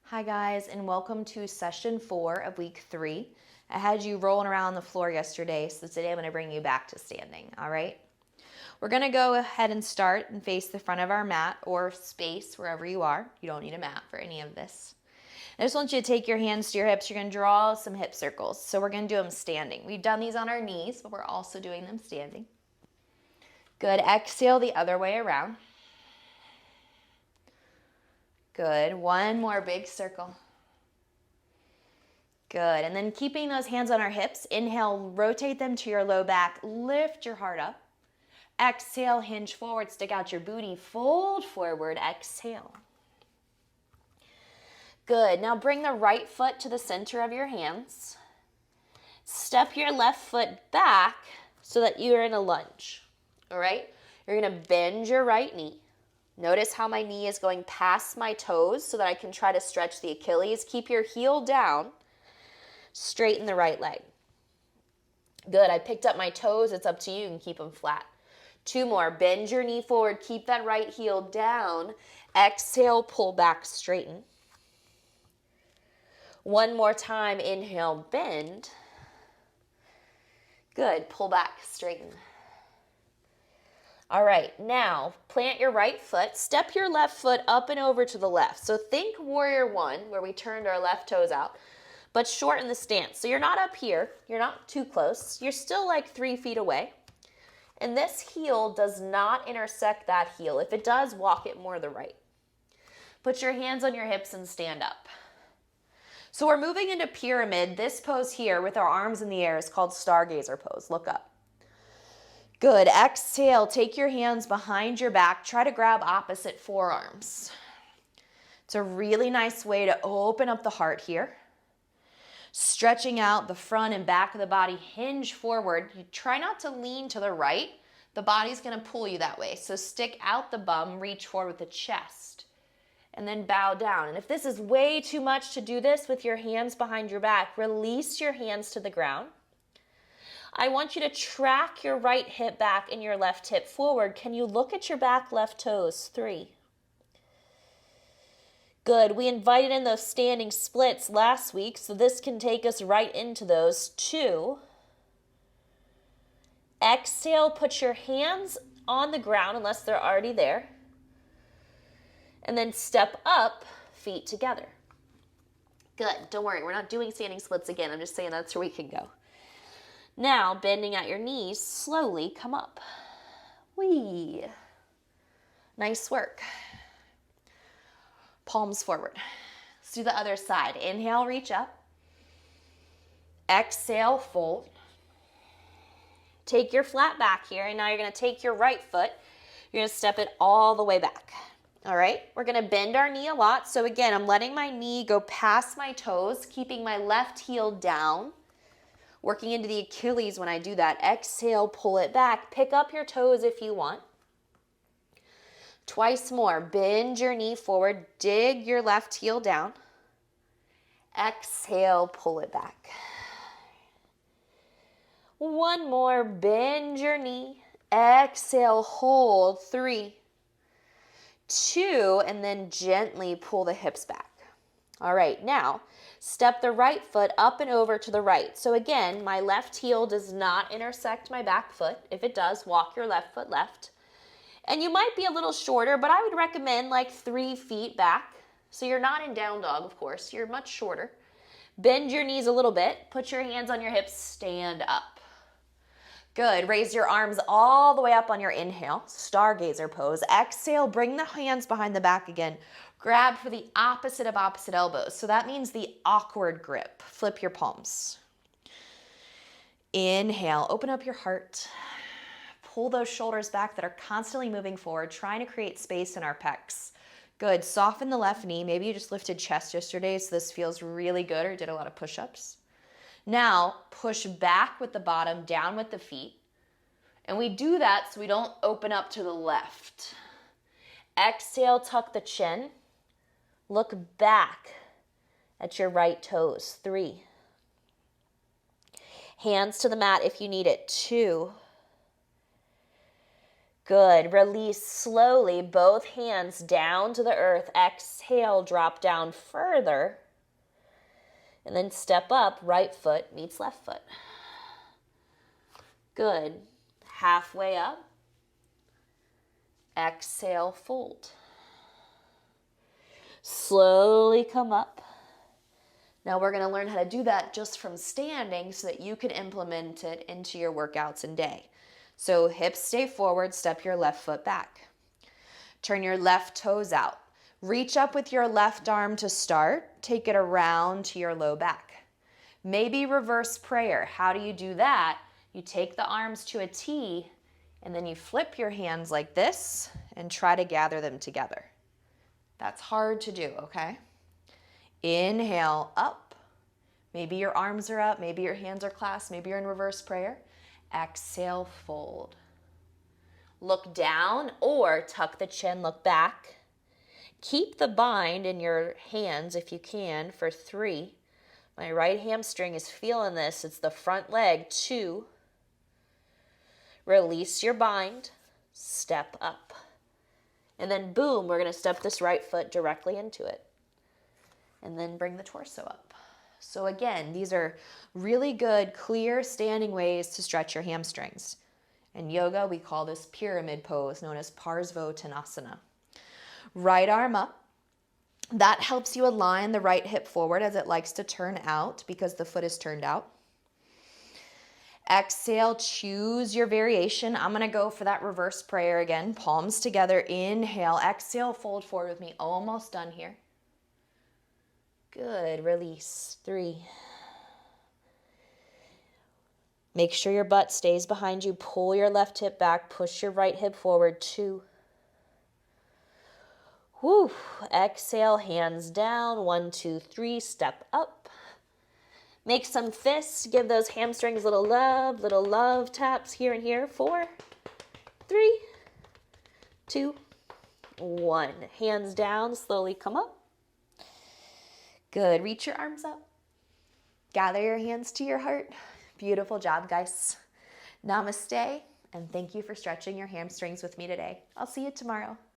Hi guys, and welcome to session 4 of week 3. I had you rolling around on the floor yesterday, so today I'm going to bring you back to standing, all right? We're going to go ahead and start and face the front of our mat or space wherever you are. You don't need a mat for any of this. I just want you to take your hands to your hips. You're going to draw some hip circles. So we're going to do them standing. We've done these on our knees, but we're also doing them standing. Good. Exhale the other way around. Good. One more big circle. Good. And then keeping those hands on our hips, inhale, rotate them to your low back, lift your heart up. Exhale, hinge forward, stick out your booty, fold forward, exhale. Good. Now bring the right foot to the center of your hands. Step your left foot back so that you're in a lunge. All right? You're going to bend your right knee. Notice how my knee is going past my toes so that I can try to stretch the Achilles. Keep your heel down. Straighten the right leg. Good. I picked up my toes. It's up to you. You can keep them flat. 2 more. Bend your knee forward. Keep that right heel down. Exhale, pull back, straighten. 1 more time. Inhale, bend. Good. Pull back, straighten. All right, now plant your right foot, step your left foot up and over to the left. So think warrior 1, where we turned our left toes out, but shorten the stance. So you're not up here, you're not too close, you're still like 3 feet away. And this heel does not intersect that heel. If it does, walk it more to the right. Put your hands on your hips and stand up. So we're moving into pyramid. This pose here with our arms in the air is called Stargazer Pose. Look up. Good. Exhale. Take your hands behind your back. Try to grab opposite forearms. It's a really nice way to open up the heart here. Stretching out the front and back of the body. Hinge forward. You try not to lean to the right. The body's going to pull you that way. So stick out the bum. Reach forward with the chest. And then bow down. And if this is way too much to do this with your hands behind your back, release your hands to the ground. I want you to track your right hip back and your left hip forward. Can you look at your back left toes? 3. Good. We invited in those standing splits last week, so this can take us right into those. 2. Exhale, put your hands on the ground unless they're already there. And then step up, feet together. Good. Don't worry, we're not doing standing splits again. I'm just saying that's where we can go. Now, bending at your knees, slowly come up. Whee! Nice work. Palms forward. Let's do the other side. Inhale, reach up. Exhale, fold. Take your flat back here, and now you're going to take your right foot. You're going to step it all the way back. All right? We're going to bend our knee a lot. So again, I'm letting my knee go past my toes, keeping my left heel down. Working into the Achilles when I do that. Exhale, pull it back. Pick up your toes if you want. Twice more. Bend your knee forward. Dig your left heel down. Exhale, pull it back. 1 more. Bend your knee. Exhale, hold. 3, 2, and then gently pull the hips back. All right, now step the right foot up and over to the right. So again, my left heel does not intersect my back foot. If it does, walk your left foot left. And you might be a little shorter, but I would recommend like 3 feet back. So you're not in down dog, of course. You're much shorter. Bend your knees a little bit. Put your hands on your hips. Stand up. Good. Raise your arms all the way up on your inhale. Stargazer pose. Exhale. Bring the hands behind the back again. Grab for the opposite of opposite elbows. So that means the awkward grip. Flip your palms. Inhale. Open up your heart. Pull those shoulders back that are constantly moving forward, trying to create space in our pecs. Good. Soften the left knee. Maybe you just lifted chest yesterday, so this feels really good, or did a lot of push-ups. Now, push back with the bottom, down with the feet. And we do that so we don't open up to the left. Exhale, tuck the chin. Look back at your right toes. 3. Hands to the mat if you need it. 2. Good. Release slowly, both hands down to the earth. Exhale, drop down further. And then step up, right foot meets left foot. Good. Halfway up. Exhale, fold. Slowly come up. Now we're going to learn how to do that just from standing so that you can implement it into your workouts and day. So hips stay forward, step your left foot back. Turn your left toes out. Reach up with your left arm to start. Take it around to your low back. Maybe reverse prayer. How do you do that? You take the arms to a T and then you flip your hands like this and try to gather them together. That's hard to do, okay? Inhale, up. Maybe your arms are up, maybe your hands are clasped, maybe you're in reverse prayer. Exhale, fold. Look down or tuck the chin, look back. Keep the bind in your hands if you can for 3. My right hamstring is feeling this. It's the front leg. 2. Release your bind. Step up. And then boom, we're going to step this right foot directly into it. And then bring the torso up. So again, these are really good, clear standing ways to stretch your hamstrings. In yoga, we call this pyramid pose, known as Parsvottanasana. Right arm up. That helps you align the right hip forward as it likes to turn out because the foot is turned out. Exhale, choose your variation. I'm going to go for that reverse prayer again. Palms together, inhale, exhale, fold forward with me. Almost done here. Good, release. 3. Make sure your butt stays behind you. Pull your left hip back, push your right hip forward. 2. Whew. Exhale, hands down. 1, 2, 3, step up. Make some fists. Give those hamstrings little love taps here and here. 4, 3, 2, 1. Hands down, slowly come up. Good. Reach your arms up. Gather your hands to your heart. Beautiful job, guys. Namaste, and thank you for stretching your hamstrings with me today. I'll see you tomorrow.